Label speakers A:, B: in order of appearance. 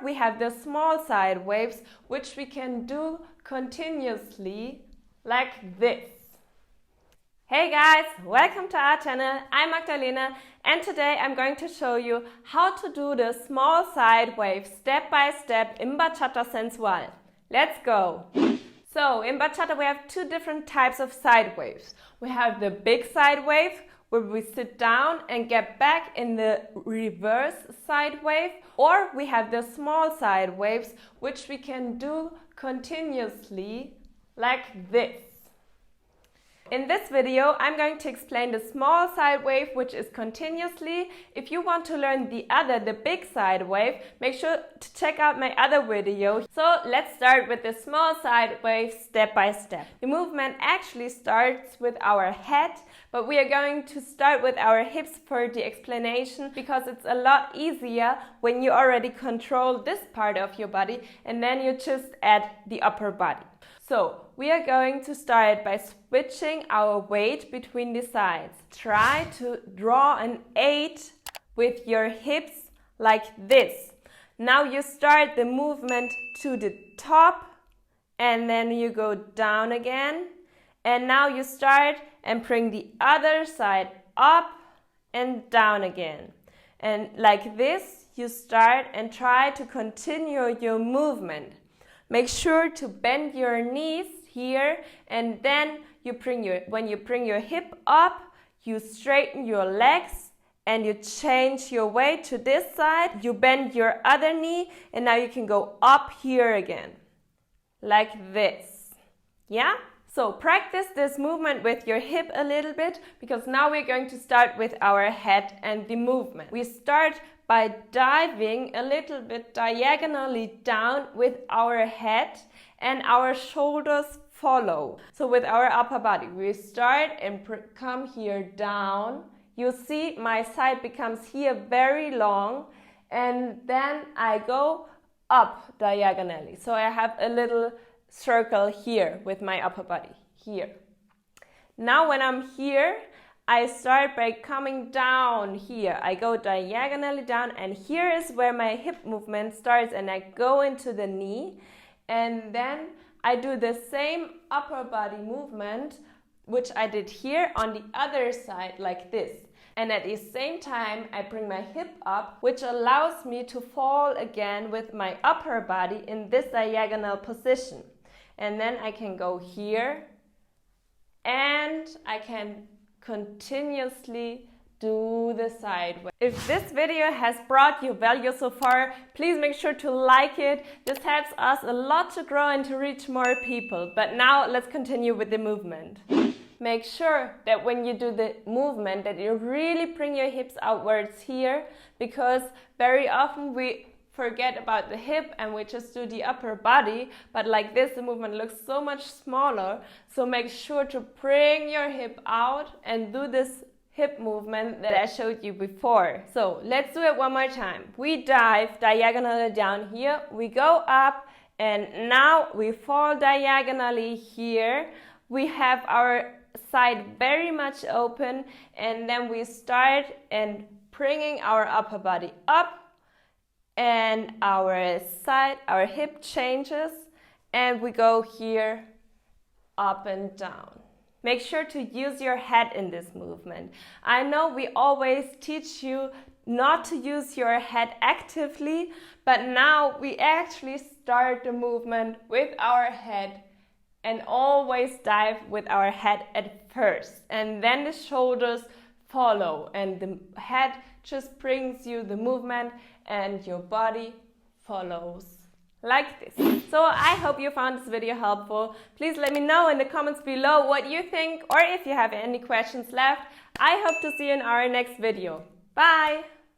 A: We have the small side waves, which we can do continuously like this. Hey guys, welcome to our channel. I'm Magdalena and today I'm going to show you how to do the small side wave step by step in Bachata sensual. Let's go! So in Bachata we have two different types of side waves. We have the big side wave where we sit down and get back in the reverse side wave, or we have the small side waves which we can do continuously like this. In this video, I'm going to explain the small side wave, which is continuously. If you want to learn the big side wave, make sure to check out my other video. So let's start with the small side wave step by step. The movement actually starts with our head, but we are going to start with our hips for the explanation because it's a lot easier when you already control this part of your body and then you just add the upper body. So we are going to start by switching our weight between the sides. Try to draw an 8 with your hips like this. Now you start the movement to the top and then you go down again. And now you start and bring the other side up and down again. And like this, you start and try to continue your movement. Make sure to bend your knees here and then when you bring your hip up, you straighten your legs and you change your weight to this side. You bend your other knee and now you can go up here again, like this. Yeah? So practice this movement with your hip a little bit because now we're going to start with our head and the movement. We start by diving a little bit diagonally down with our head and our shoulders follow. So with our upper body, we start and come here down. You see my side becomes here very long and then I go up diagonally. So I have a little circle here with my upper body, here. Now when I'm here, I start by coming down here. I go diagonally down and here is where my hip movement starts and I go into the knee and then I do the same upper body movement which I did here on the other side like this. And at the same time I bring my hip up, which allows me to fall again with my upper body in this diagonal position. And then I can go here and I can continuously do the side wave. If this video has brought you value so far, please make sure to like it. This helps us a lot to grow and to reach more people. But now let's continue with the movement. Make sure that when you do the movement that you really bring your hips outwards here, because very often we forget about the hip and we just do the upper body, but like this the movement looks so much smaller. So make sure to bring your hip out and do this hip movement that I showed you before. So let's do it one more time. We dive diagonally down here, we go up and now we fall diagonally here. We have our side very much open and then we start and bringing our upper body up and our hip changes and we go here up and down. Make sure to use your head in this movement. I know we always teach you not to use your head actively, but now we actually start the movement with our head and always dive with our head at first. And then the shoulders follow and the head just brings you the movement and your body follows like this. So I hope you found this video helpful. Please let me know in the comments below what you think or if you have any questions left. I hope to see you in our next video. Bye!